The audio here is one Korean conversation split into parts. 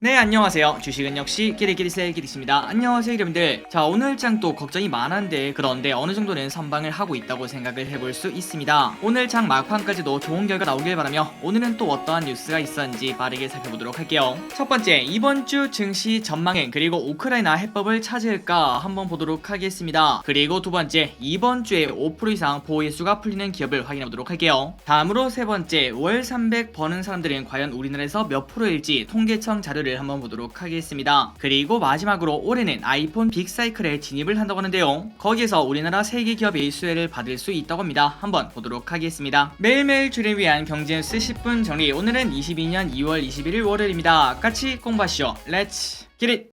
네, 안녕하세요. 주식은 역시 끼리끼리세 끼리입니다. 안녕하세요 여러분들. 자, 오늘 장 또 걱정이 많은데 그런데 어느 정도는 선방을 하고 있다고 생각을 해볼 수 있습니다. 오늘 장 막판까지도 좋은 결과 나오길 바라며 오늘은 또 어떠한 뉴스가 있었는지 빠르게 살펴보도록 할게요. 첫 번째, 이번 주 증시 전망행 그리고 우크라이나 해법을 찾을까 한번 보도록 하겠습니다. 그리고 두 번째, 이번 주에 5% 이상 보호예수가 풀리는 기업을 확인해 보도록 할게요. 다음으로 세 번째, 월 300 버는 사람들은 과연 우리나라에서 몇 프로일지 통계청 자료를 한번 보도록 하겠습니다. 그리고 마지막으로 올해는 아이폰 빅사이클에 진입을 한다고 하는데요. 거기에서 우리나라 세계 기업이 수혜를 받을 수 있다고 합니다. 한번 보도록 하겠습니다. 매일매일 주를 위한 경제 뉴스 10분 정리. 오늘은 22년 2월 21일 월요일입니다. 같이 공부하시죠. 렛츠 기릿!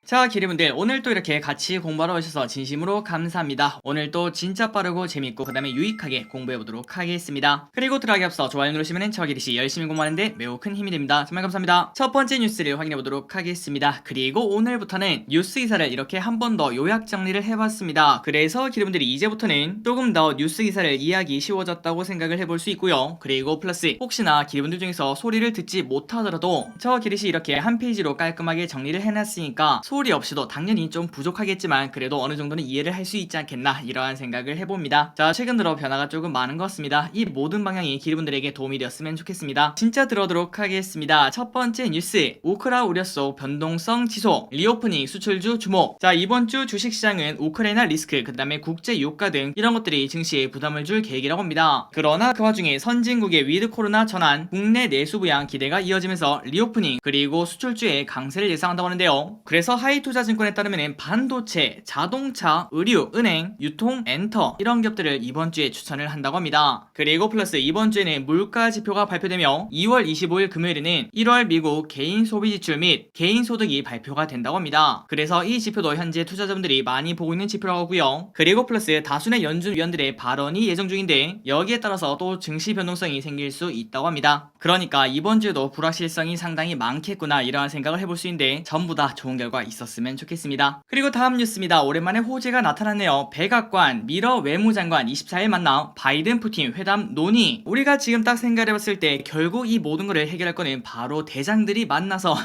자, 기리분들, 오늘 또 이렇게 같이 공부하러 오셔서 진심으로 감사합니다. 오늘 또 진짜 빠르고 재밌고 그 다음에 유익하게 공부해보도록 하겠습니다. 그리고 들어가기 앞서 좋아요 누르시면 저 기리씨 열심히 공부하는데 매우 큰 힘이 됩니다. 정말 감사합니다. 첫 번째 뉴스를 확인해보도록 하겠습니다. 그리고 오늘부터는 뉴스 기사를 이렇게 한 번 더 요약 정리를 해봤습니다. 그래서 기리분들이 이제부터는 조금 더 뉴스 기사를 이해하기 쉬워졌다고 생각을 해볼 수 있고요. 그리고 플러스 혹시나 기리분들 중에서 소리를 듣지 못하더라도 저 기리씨 이렇게 한 페이지로 깔끔하게 정리를 해놨으니까 소리 없이도 당연히 좀 부족하겠지만 그래도 어느 정도는 이해를 할 수 있지 않겠나 이러한 생각을 해봅니다. 자, 최근 들어 변화가 조금 많은 것 같습니다. 이 모든 방향이 기리분들에게 도움이 되었으면 좋겠습니다. 진짜 들어오도록 하겠습니다. 첫 번째 뉴스, 우크라 우려 속 변동성 지속, 리오프닝 수출주 주목. 자, 이번 주 주식시장은 우크라이나 리스크, 그 다음에 국제 유가 등 이런 것들이 증시에 부담을 줄 계획이라고 합니다. 그러나 그 와중에 선진국의 위드 코로나 전환, 국내 내수 부양 기대가 이어지면서 리오프닝 그리고 수출주의 강세를 예상한다고 하는데요. 그래서 하이투자증권에 따르면 반도체, 자동차, 의류, 은행, 유통, 엔터 이런 기업들을 이번 주에 추천을 한다고 합니다. 그리고 플러스 이번 주에는 물가 지표가 발표되며 2월 25일 금요일에는 1월 미국 개인 소비 지출 및 개인 소득이 발표가 된다고 합니다. 그래서 이 지표도 현재 투자자분들이 많이 보고 있는 지표라고 하고요. 그리고 플러스 다수의 연준 위원들의 발언이 예정 중인데 여기에 따라서 또 증시 변동성이 생길 수 있다고 합니다. 그러니까 이번 주에도 불확실성이 상당히 많겠구나 이러한 생각을 해볼 수 있는데 전부 다 좋은 결과 있었으면 좋겠습니다. 그리고 다음 뉴스입니다. 오랜만에 호재가 나타났네요. 백악관 미러 외무장관 24일 만나 바이든 푸틴 회담 논의. 우리가 지금 딱 생각해봤을 때 결국 이 모든 것을 해결할 거는 바로 대장들이 만나서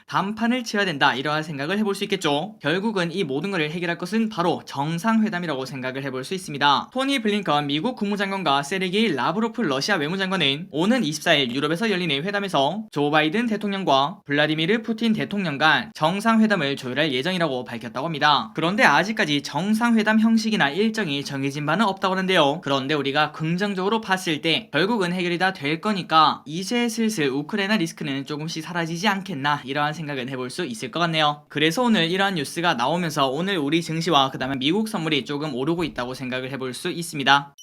담판을 치러야 된다 이러한 생각을 해볼 수 있겠죠. 결국은 이 모든 것을 해결할 것은 바로 정상회담이라고 생각을 해볼 수 있습니다. 토니 블링컨 미국 국무장관과 세르게이 라브로프 러시아 외무장관은 오는 24일 유럽에서 열리는 회담에서 조 바이든 대통령과 블라디미르 푸틴 대통령 간 정상회담을 조율할 예정이라고 밝혔다고 합니다. 그런데 아직까지 정상회담 형식이나 일정이 정해진 바는 없다고 하는데요. 그런데 우리가 긍정적으로 봤을 때 결국은 해결이 다 될 거니까 이제 슬슬 우크라이나 리스크는 조금씩 사라지지 않겠나 이러한 생각은 해볼 수 있을 것 같네요. 그래서 오늘 이러한 뉴스가 나오면서 오늘 우리 증시와 그 다음에 미국 선물이 조금 오르고 있다고 생각을 해볼 수 있습니다.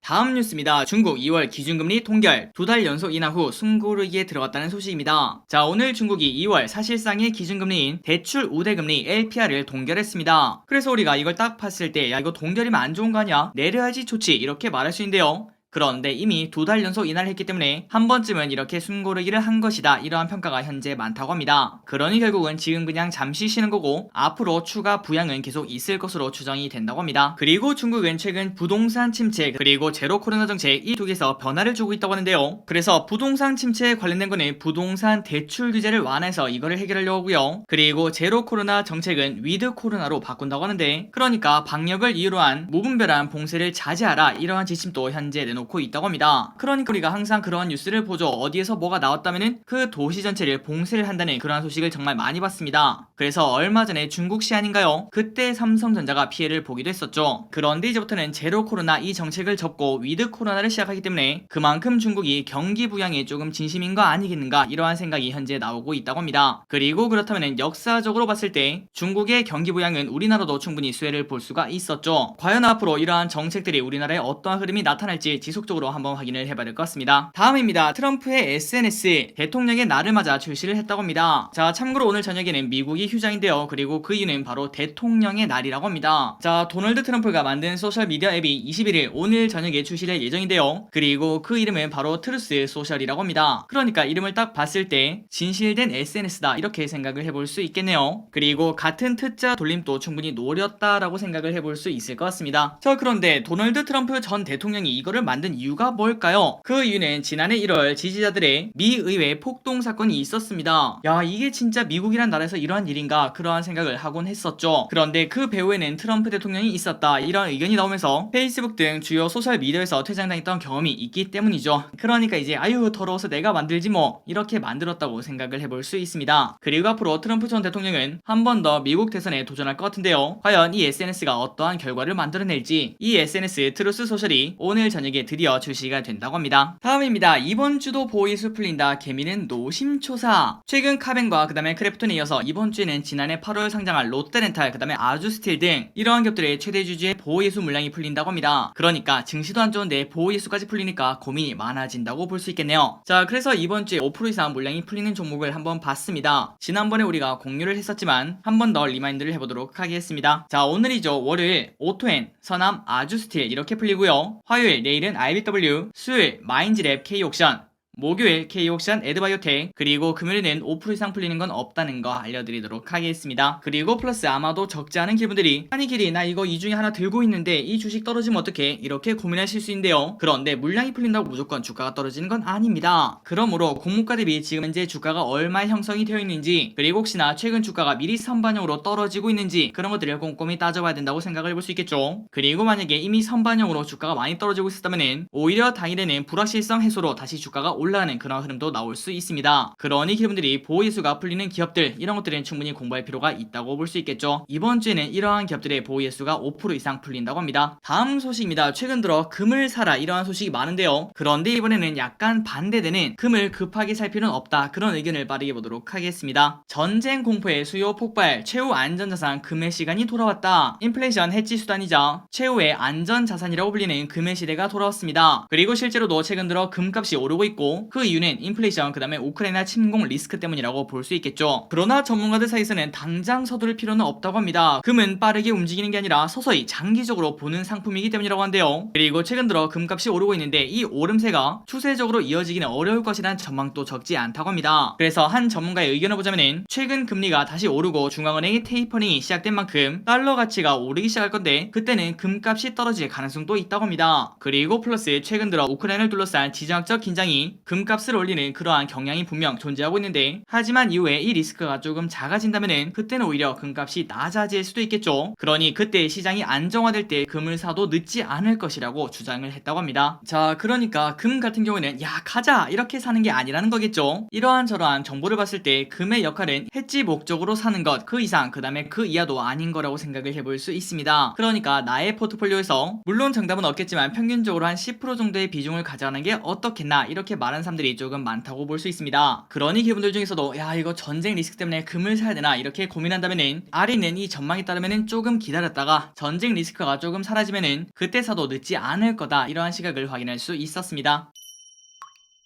다음 뉴스입니다. 중국 2월 기준금리 통결 2달 연속 인하 후 숨고르기에 들어갔다는 소식입니다. 자, 오늘 중국이 2월 사실상의 기준금리인 대출 우대금리 LPR을 동결했습니다. 그래서 우리가 이걸 딱 봤을 때 야 이거 동결이면 안 좋은 거 아니야? 내려야지 좋지 이렇게 말할 수 있는데요. 그런데 이미 2달 연속 인하를 했기 때문에 한 번쯤은 이렇게 숨고르기를 한 것이다 이러한 평가가 현재 많다고 합니다. 그러니 결국은 지금 그냥 잠시 쉬는 거고 앞으로 추가 부양은 계속 있을 것으로 추정이 된다고 합니다. 그리고 중국은 최근 부동산 침체 그리고 제로 코로나 정책 이 두 개에서 변화를 주고 있다고 하는데요. 그래서 부동산 침체에 관련된 거는 부동산 대출 규제를 완화해서 이거를 해결하려고 하고요. 그리고 제로 코로나 정책은 위드 코로나로 바꾼다고 하는데 그러니까 방역을 이유로 한 무분별한 봉쇄를 자제하라 이러한 지침도 현재 내놓고 있다고 합니다. 그러니까 우리가 항상 그런 뉴스를 보죠. 어디에서 뭐가 나왔다면은 그 도시 전체를 봉쇄를 한다는 그런 소식을 정말 많이 봤습니다. 그래서 얼마 전에 중국 시안인가요? 그때 삼성전자가 피해를 보기도 했었죠. 그런데 이제부터는 제로 코로나 이 정책을 접고 위드 코로나를 시작하기 때문에 그만큼 중국이 경기 부양에 조금 진심인 거 아니겠는가 이러한 생각이 현재 나오고 있다고 합니다. 그리고 그렇다면 역사적으로 봤을 때 중국의 경기 부양은 우리나라도 충분히 수혜를 볼 수가 있었죠. 과연 앞으로 이러한 정책들이 우리나라에 어떠한 흐름이 나타날지 지속적으로 한번 확인을 해봐야 될 것 같습니다. 다음입니다. 트럼프의 SNS 대통령의 날을 맞아 출시를 했다고 합니다. 자, 참고로 오늘 저녁에는 미국이 휴장인데요. 그리고 그 이유는 바로 대통령의 날이라고 합니다. 자, 도널드 트럼프가 만든 소셜미디어 앱이 21일 오늘 저녁에 출시될 예정인데요. 그리고 그 이름은 바로 트루스 소셜이라고 합니다. 그러니까 이름을 딱 봤을 때 진실된 SNS다 이렇게 생각을 해볼 수 있겠네요. 그리고 같은 트자 돌림도 충분히 노렸다라고 생각을 해볼 수 있을 것 같습니다. 자, 그런데 도널드 트럼프 전 대통령이 이거를 만든 만든 이유가 뭘까요? 그 이유는 지난해 1월 지지자들의 미 의회 폭동 사건이 있었습니다. 야, 이게 진짜 미국이란 나라에서 이러한 일인가 그러한 생각을 하곤 했었죠. 그런데 그 배후에는 트럼프 대통령이 있었다 이런 의견이 나오면서 페이스북 등 주요 소셜 미디어에서 퇴장당했던 경험이 있기 때문이죠. 그러니까 이제 아유 더러워서 내가 만들지 뭐 이렇게 만들었다고 생각을 해볼 수 있습니다. 그리고 앞으로 트럼프 전 대통령은 한 번 더 미국 대선에 도전할 것 같은데요. 과연 이 SNS가 어떠한 결과를 만들어낼지 이 SNS 트루스 소셜이 오늘 저녁에 드디어 출시가 된다고 합니다. 다음입니다. 이번 주도 보이수 풀린다 개미는 노심초사. 최근 카벤과 그 다음에 크래프톤에 이어서 이번 주에는 지난해 8월 상장한 롯데렌탈 그 다음에 아주스틸 등 이러한 기업들의 최대 주주의 보호예수 물량이 풀린다고 합니다. 그러니까 증시도 안 좋은데 보호예수까지 풀리니까 고민이 많아진다고 볼 수 있겠네요. 자, 그래서 이번 주에 5% 이상 물량이 풀리는 종목을 한번 봤습니다. 지난번에 우리가 공유를 했었지만 한 번 더 리마인드를 해보도록 하겠습니다. 자, 오늘이죠. 월요일 오토엔, 서남, 아주스틸 이렇게 풀리고요. 화요일, 내일은 IBW, 수요일 마인즈랩, K옥션, 목요일 K옥션, 에드바이오텍, 그리고 금요일에는 5% 이상 풀리는 건 없다는 거 알려드리도록 하겠습니다. 그리고 플러스 아마도 적지 않은 기분들이 아니 길이 나 이거 이 중에 하나 들고 있는데 이 주식 떨어지면 어떡해 이렇게 고민하실 수 있는데요. 그런데 물량이 풀린다고 무조건 주가가 떨어지는 건 아닙니다. 그러므로 공모가 대비 지금 현재 주가가 얼마에 형성이 되어 있는지, 그리고 혹시나 최근 주가가 미리 선반영으로 떨어지고 있는지 그런 것들을 꼼꼼히 따져봐야 된다고 생각을 해볼 수 있겠죠. 그리고 만약에 이미 선반영으로 주가가 많이 떨어지고 있었다면 오히려 당일에는 불확실성 해소로 다시 주가가 올라가는 그런 흐름도 나올 수 있습니다. 그러니 기업들이 보호예수가 풀리는 기업들 이런 것들은 충분히 공부할 필요가 있다고 볼 수 있겠죠. 이번 주에는 이러한 기업들의 보호예수가 5% 이상 풀린다고 합니다. 다음 소식입니다. 최근 들어 금을 사라 이러한 소식이 많은데요. 그런데 이번에는 약간 반대되는 금을 급하게 살 필요는 없다 그런 의견을 빠르게 보도록 하겠습니다. 전쟁 공포의 수요 폭발, 최후 안전자산 금의 시간이 돌아왔다. 인플레이션 해지 수단이자 최후의 안전자산이라고 불리는 금의 시대가 돌아왔습니다. 그리고 실제로도 최근 들어 금값이 오르고 있고 그 이유는 인플레이션 그 다음에 우크라이나 침공 리스크 때문이라고 볼 수 있겠죠. 그러나 전문가들 사이에서는 당장 서두를 필요는 없다고 합니다. 금은 빠르게 움직이는 게 아니라 서서히 장기적으로 보는 상품이기 때문이라고 한대요. 그리고 최근 들어 금값이 오르고 있는데 이 오름세가 추세적으로 이어지기는 어려울 것이라는 전망도 적지 않다고 합니다. 그래서 한 전문가의 의견을 보자면은 최근 금리가 다시 오르고 중앙은행의 테이퍼링이 시작된 만큼 달러 가치가 오르기 시작할 건데 그때는 금값이 떨어질 가능성도 있다고 합니다. 그리고 플러스 최근 들어 우크라이나를 둘러싼 지정학적 긴장이 금값을 올리는 그러한 경향이 분명 존재하고 있는데 하지만 이후에 이 리스크가 조금 작아진다면은 그때는 오히려 금값이 낮아질 수도 있겠죠. 그러니 그때 시장이 안정화될 때 금을 사도 늦지 않을 것이라고 주장을 했다고 합니다. 자, 그러니까 금 같은 경우에는 야 가자 이렇게 사는 게 아니라는 거겠죠. 이러한 저러한 정보를 봤을 때 금의 역할은 해지 목적으로 사는 것 그 이상 그 다음에 그 이하도 아닌 거라고 생각을 해볼 수 있습니다. 그러니까 나의 포트폴리오에서 물론 정답은 없겠지만 평균적으로 한 10% 정도의 비중을 가져가는 게 어떻겠나 이렇게 말하는 사람들이 조금 많다고 볼 수 있습니다. 그러니 그분들 중에서도 야 이거 전쟁 리스크 때문에 금을 사야 되나 이렇게 고민한다면은 아래 있는 이 전망에 따르면은 조금 기다렸다가 전쟁 리스크가 조금 사라지면은 그때 사도 늦지 않을 거다 이러한 시각을 확인할 수 있었습니다.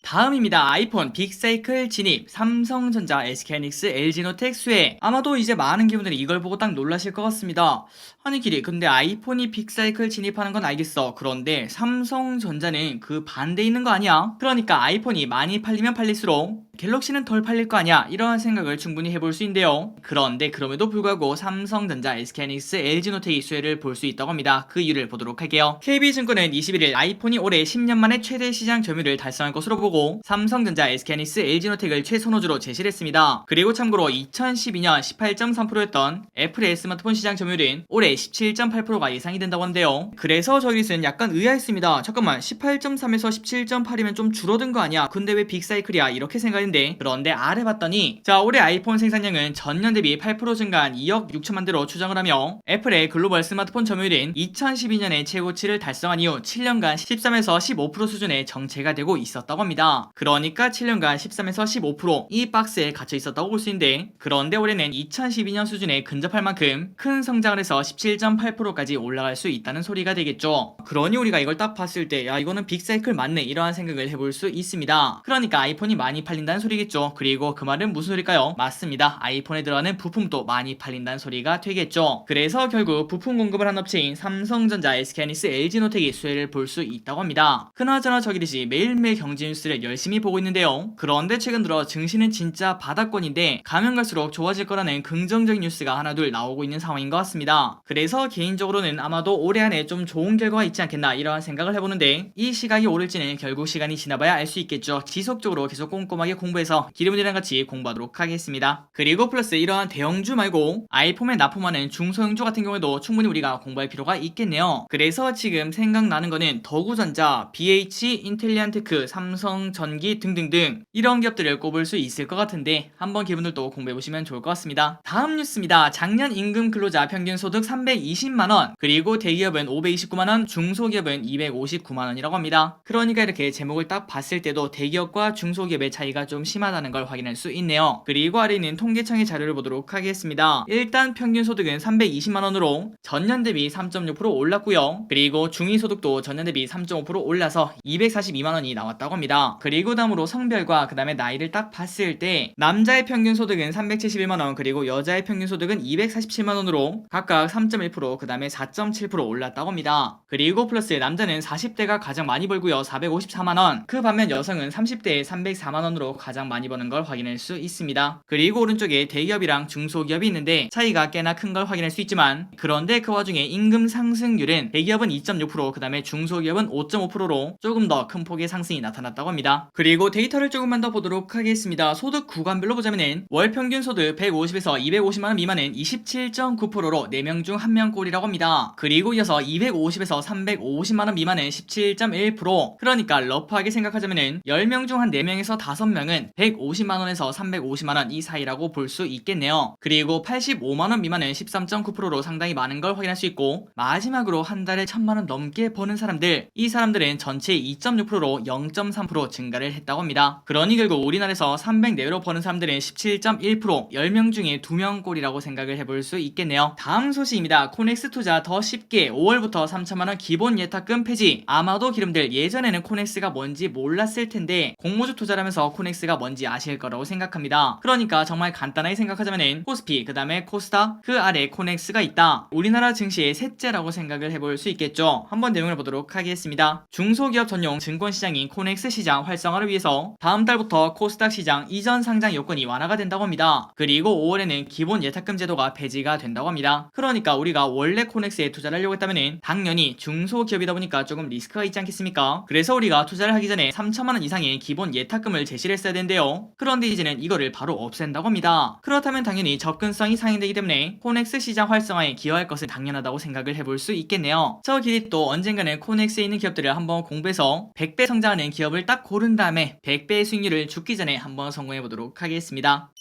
다음입니다. 아이폰 빅사이클 진입, 삼성전자, SK하이닉스, LG노텍 수혜. 아마도 이제 많은 기분들이 이걸 보고 딱 놀라실 것 같습니다. 아니 길이 근데 아이폰이 빅사이클 진입하는 건 알겠어. 그런데 삼성전자는 그 반대에 있는 거 아니야? 그러니까 아이폰이 많이 팔리면 팔릴수록 갤럭시는 덜 팔릴 거 아니야? 이러한 생각을 충분히 해볼 수 있는데요. 그런데 그럼에도 불구하고 삼성전자, SK하이닉스, LG노텍이 수혜를 볼 수 있다고 합니다. 그 이유를 보도록 할게요. KB증권은 21일 아이폰이 올해 10년 만에 최대 시장 점유율을 달성할 것으로 보고 삼성전자, SK하이닉스, LG노텍을 최선호주로 제시를 했습니다. 그리고 참고로 2012년 18.3%였던 애플의 스마트폰 시장 점유율은 올해 17.8%가 예상이 된다고 하는데요. 그래서 저기는 약간 의아했습니다. 잠깐만 18.3에서 17.8이면 좀 줄어든 거 아니야? 근데 왜 빅사이클이야? 이렇게 생각했는데 그런데 아래 봤더니 자 올해 아이폰 생산량은 전년 대비 8% 증가한 2억 6천만 대로 추정을 하며 애플의 글로벌 스마트폰 점유율은 2012년에 최고치를 달성한 이후 7년간 13에서 15% 수준에 정체가 되고 있었다고 합니다. 그러니까 7년간 13에서 15%이 박스에 갇혀 있었다고 볼 수 있는데 그런데 올해는 2012년 수준에 근접할 만큼 큰 성장을 해서 17.8%까지 올라갈 수 있다는 소리가 되겠죠. 그러니 우리가 이걸 딱 봤을 때 야 이거는 빅사이클 맞네 이러한 생각을 해볼 수 있습니다. 그러니까 아이폰이 많이 팔린다는 소리겠죠. 그리고 그 말은 무슨 소리일까요? 맞습니다. 아이폰에 들어가는 부품도 많이 팔린다는 소리가 되겠죠. 그래서 결국 부품 공급을 한 업체인 삼성전자, SK하이닉스, LG노텍이 수혜를 볼 수 있다고 합니다. 그나저나 저기듯이 매일매일 경제뉴스 뉴스를 열심히 보고 있는데요. 그런데 최근 들어 증시는 진짜 바닥권인데 가면 갈수록 좋아질 거라는 긍정적인 뉴스가 하나둘 나오고 있는 상황인 것 같습니다. 그래서 개인적으로는 아마도 올해 안에 좀 좋은 결과가 있지 않겠나 이러한 생각을 해보는데, 이 시각이 오를지는 결국 시간이 지나봐야 알 수 있겠죠. 지속적으로 계속 꼼꼼하게 공부해서 기르분이랑 같이 공부하도록 하겠습니다. 그리고 플러스 이러한 대형주 말고 아이폰에 납품하는 중소형주 같은 경우에도 충분히 우리가 공부할 필요가 있겠네요. 그래서 지금 생각나는 거는 더구전자, BH, 인텔리안테크, 삼성전기 등등등 이런 기업들을 꼽을 수 있을 것 같은데 한번 기분들도 공부해보시면 좋을 것 같습니다. 다음 뉴스입니다. 작년 임금 근로자 평균 소득 320만원, 그리고 대기업은 529만원, 중소기업은 259만원이라고 합니다. 그러니까 이렇게 제목을 딱 봤을 때도 대기업과 중소기업의 차이가 좀 심하다는 걸 확인할 수 있네요. 그리고 아래 있는 통계청의 자료를 보도록 하겠습니다. 일단 평균 소득은 320만원으로 전년 대비 3.6% 올랐고요. 그리고 중위소득도 전년 대비 3.5% 올라서 242만원이 나왔다고 합니다. 그리고 다음으로 성별과 그 다음에 나이를 딱 봤을 때 남자의 평균 소득은 371만원, 그리고 여자의 평균 소득은 247만원으로 각각 3.1%, 그 다음에 4.7% 올랐다고 합니다. 그리고 플러스 남자는 40대가 가장 많이 벌고요, 454만원. 그 반면 여성은 30대에 304만원으로 가장 많이 버는 걸 확인할 수 있습니다. 그리고 오른쪽에 대기업이랑 중소기업이 있는데 차이가 꽤나 큰 걸 확인할 수 있지만, 그런데 그 와중에 임금 상승률은 대기업은 2.6%, 그 다음에 중소기업은 5.5%로 조금 더 큰 폭의 상승이 나타났다고 합니다. 그리고 데이터를 조금만 더 보도록 하겠습니다. 소득 구간별로 보자면은 월 평균 소득 150에서 250만원 미만은 27.9%로 4명 중 1명 꼴이라고 합니다. 그리고 이어서 250에서 350만원 미만은 17.1%, 그러니까 러프하게 생각하자면은 10명 중 한 4명에서 5명은 150만원에서 350만원 이 사이라고 볼 수 있겠네요. 그리고 85만원 미만은 13.9%로 상당히 많은 걸 확인할 수 있고, 마지막으로 한 달에 1000만원 넘게 버는 사람들, 이 사람들은 전체 2.6%로 0.3% 증가를 했다고 합니다. 그러니 결국 우리나라에서 300 내외로 버는 사람들은 17.1%, 10명 중에 2명 꼴이라고 생각을 해볼 수 있겠네요. 다음 소식입니다. 코넥스 투자 더 쉽게 5월부터 3천만원 기본 예탁금 폐지. 아마도 기름들 예전에는 코넥스가 뭔지 몰랐을 텐데 공모주 투자를 하면서 코넥스가 뭔지 아실 거라고 생각합니다. 그러니까 정말 간단하게 생각하자면은 코스피, 그 다음에 코스닥, 그 아래 코넥스가 있다. 우리나라 증시의 셋째라고 생각을 해볼 수 있겠죠. 한번 내용을 보도록 하겠습니다. 중소기업 전용 증권시장인 코넥스 시장 활성화를 위해서 다음 달부터 코스닥 시장 이전 상장 요건이 완화가 된다고 합니다. 그리고 5월에는 기본 예탁금 제도가 폐지가 된다고 합니다. 그러니까 우리가 원래 코넥스에 투자를 하려고 했다면은 당연히 중소기업이다 보니까 조금 리스크가 있지 않겠습니까? 그래서 우리가 투자를 하기 전에 3천만원 이상의 기본 예탁금을 제시를 했어야 되는데요. 그런데 이제는 이거를 바로 없앤다고 합니다. 그렇다면 당연히 접근성이 상향되기 때문에 코넥스 시장 활성화에 기여할 것은 당연하다고 생각을 해볼 수 있겠네요. 저 길이 또 언젠가는 코넥스에 있는 기업들을 한번 공부해서 100배 성장하는 기업을 딱 고른 다음에 100배의 수익률을 죽기 전에 한번 성공해 보도록 하겠습니다.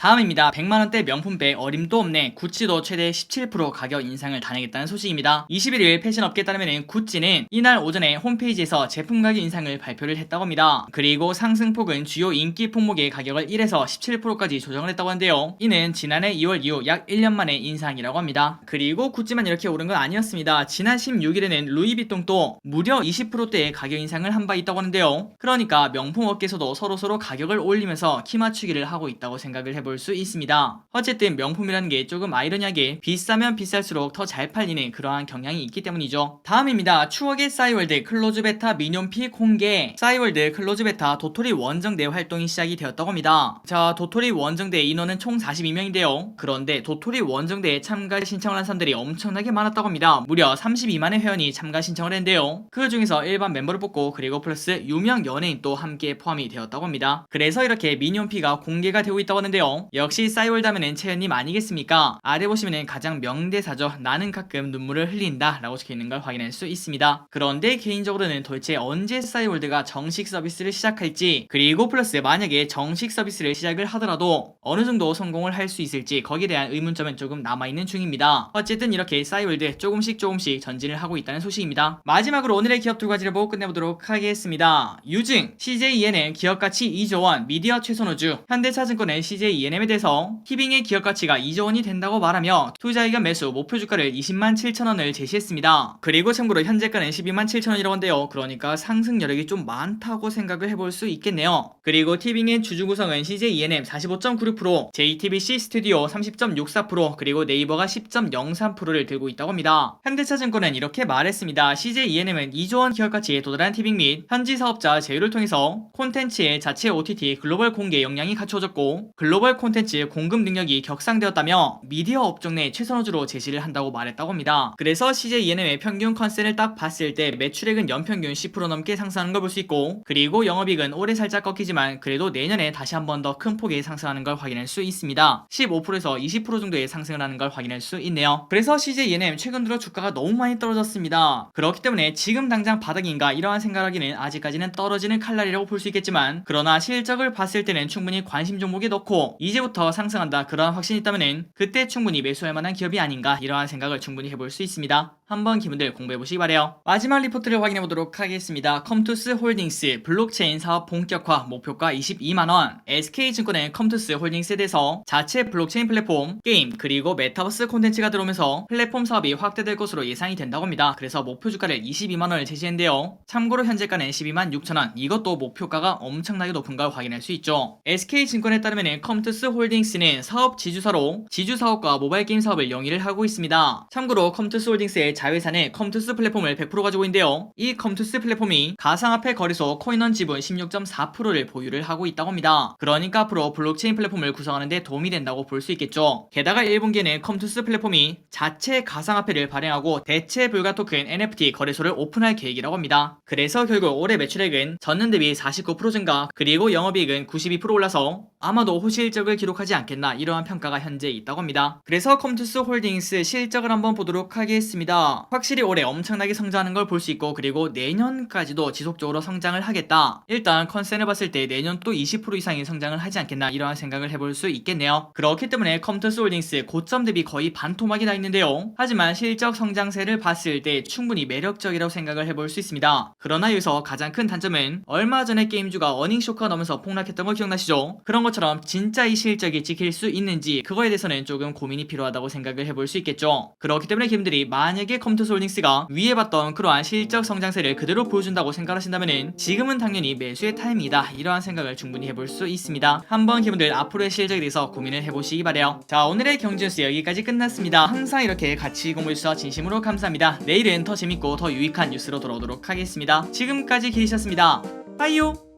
다음입니다. 100만원대 명품백 어림도 없네. 구찌도 최대 17% 가격 인상을 단행했다는 소식입니다. 21일 패션업계에 따르면 구찌는 이날 오전에 홈페이지에서 제품 가격 인상을 발표를 했다고 합니다. 그리고 상승폭은 주요 인기 품목의 가격을 1에서 17%까지 조정을 했다고 하는데요. 이는 지난해 2월 이후 약 1년 만의 인상이라고 합니다. 그리고 구찌만 이렇게 오른 건 아니었습니다. 지난 16일에는 루이비통도 무려 20%대의 가격 인상을 한 바 있다고 하는데요. 그러니까 명품업계에서도 서로 가격을 올리면서 키 맞추기를 하고 있다고 생각을 해볼 수 있습니다. 어쨌든 명품이라는 게 조금 아이러니하게 비싸면 비쌀수록 더 잘 팔리는 그러한 경향이 있기 때문이죠. 다음입니다. 추억의 싸이월드 클로즈 베타 미니홈피 공개. 싸이월드 클로즈 베타 도토리 원정대 활동이 시작이 되었다고 합니다. 자, 도토리 원정대 인원은 총 42명인데요. 그런데 도토리 원정대에 참가 신청을 한 사람들이 엄청나게 많았다고 합니다. 무려 32만의 회원이 참가 신청을 했는데요. 그 중에서 일반 멤버를 뽑고 그리고 플러스 유명 연예인도 함께 포함이 되었다고 합니다. 그래서 이렇게 미니홈피가 공개가 되고 있다고 하는데요. 역시 싸이월드 하면은 채연님 아니겠습니까? 아래 보시면은 가장 명대사죠. 나는 가끔 눈물을 흘린다 라고 적혀있는 걸 확인할 수 있습니다. 그런데 개인적으로는 도대체 언제 싸이월드가 정식 서비스를 시작할지, 그리고 플러스 만약에 정식 서비스를 시작을 하더라도 어느 정도 성공을 할 수 있을지 거기에 대한 의문점은 조금 남아있는 중입니다. 어쨌든 이렇게 싸이월드 조금씩 전진을 하고 있다는 소식입니다. 마지막으로 오늘의 기업 두 가지를 보고 끝내보도록 하겠습니다. 유증 CJEN은 기업가치 2조원, 미디어 최선호주, 현대차증권은 CJEN ENM에 대해서 티빙의 기업 가치가 2조 원이 된다고 말하며 투자 의견 매수 목표 주가를 20만 7천 원을 제시했습니다. 그리고 참고로 현재가는 12만 7천 원이라고 한데요. 그러니까 상승 여력이 좀 많다고 생각을 해볼 수 있겠네요. 그리고 티빙의 주주 구성은 CJ ENM 45.96%, JTBC 스튜디오 30.64%, 그리고 네이버가 10.03%를 들고 있다고 합니다. 현대차증권은 이렇게 말했습니다. CJ ENM은 2조 원 기업 가치에 도달한 티빙 및 현지 사업자 제휴를 통해서 콘텐츠의 자체 OTT 글로벌 공개 역량이 갖춰졌고 글로벌 콘텐츠 공급 능력이 격상되었다며 미디어 업종 내 최선호주로 제시를 한다고 말했다고 합니다. 그래서 CJ ENM의 평균 컨센을 딱 봤을 때 매출액은 연평균 10% 넘게 상승하는 걸 볼 수 있고, 그리고 영업이익은 올해 살짝 꺾이지만 그래도 내년에 다시 한 번 더 큰 폭의 상승하는 걸 확인할 수 있습니다. 15%에서 20% 정도의 상승을 하는 걸 확인할 수 있네요. 그래서 CJ ENM 최근 들어 주가가 너무 많이 떨어졌습니다. 그렇기 때문에 지금 당장 바닥인가 이러한 생각하기는 아직까지는 떨어지는 칼날이라고 볼 수 있겠지만, 그러나 실적을 봤을 때는 충분히 관심 종목에 넣고 이제부터 상승한다 그러한 확신이 있다면은 그때 충분히 매수할 만한 기업이 아닌가 이러한 생각을 충분히 해볼 수 있습니다. 한번 기분들 공부해보시기 바래요. 마지막 리포트를 확인해보도록 하겠습니다. 컴투스 홀딩스 블록체인 사업 본격화 목표가 22만원. SK증권은 컴투스 홀딩스에 대해서 자체 블록체인 플랫폼, 게임, 그리고 메타버스 콘텐츠가 들어오면서 플랫폼 사업이 확대될 것으로 예상이 된다고 합니다. 그래서 목표 주가를 22만원을 제시했는데요. 참고로 현재가는 12만 6천원. 이것도 목표가가 엄청나게 높은 걸 확인할 수 있죠. SK증권에 따르면 컴투스 홀딩스는 사업 지주사로 지주사업과 모바일 게임 사업을 영위를 하고 있습니다. 참고로 컴투스 홀딩스의 자회사는 컴투스 플랫폼을 100% 가지고 있는데요. 이 컴투스 플랫폼이 가상화폐 거래소 코인원 지분 16.4%를 보유를 하고 있다고 합니다. 그러니까 앞으로 블록체인 플랫폼을 구성하는 데 도움이 된다고 볼 수 있겠죠. 게다가 1분기에는 컴투스 플랫폼이 자체 가상화폐를 발행하고 대체 불가 토큰 NFT 거래소를 오픈할 계획이라고 합니다. 그래서 결국 올해 매출액은 전년 대비 49% 증가, 그리고 영업이익은 92% 올라서 아마도 호실적을 기록하지 않겠나 이러한 평가가 현재 있다고 합니다. 그래서 컴투스 홀딩스 실적을 한번 보도록 하겠습니다. 확실히 올해 엄청나게 성장하는 걸 볼 수 있고, 그리고 내년까지도 지속적으로 성장을 하겠다. 일단 컨센을 봤을 때 내년 또 20% 이상의 성장을 하지 않겠나 이러한 생각을 해볼 수 있겠네요. 그렇기 때문에 컴투스 홀딩스 고점 대비 거의 반토막이 나 있는데요. 하지만 실적 성장세를 봤을 때 충분히 매력적이라고 생각을 해볼 수 있습니다. 그러나 여기서 가장 큰 단점은 얼마 전에 게임주가 어닝 쇼크가 나면서 폭락했던 거 기억나시죠? 그런 것처럼 진짜 이 실적이 지킬 수 있는지 그거에 대해서는 조금 고민이 필요하다고 생각을 해볼 수 있겠죠. 그렇기 때문에 기분들이 만약에 컴투스 홀딩스가 위에 봤던 그러한 실적 성장세를 그대로 보여준다고 생각하신다면 지금은 당연히 매수의 타임이다 이러한 생각을 충분히 해볼 수 있습니다. 한번 기분들 앞으로의 실적에 대해서 고민을 해보시기 바래요. 자, 오늘의 경주뉴스 여기까지 끝났습니다. 항상 이렇게 같이 공부해주셔서 진심으로 감사합니다. 내일은 더 재밌고 더 유익한 뉴스로 돌아오도록 하겠습니다. 지금까지 기리셨습니다. 빠이요.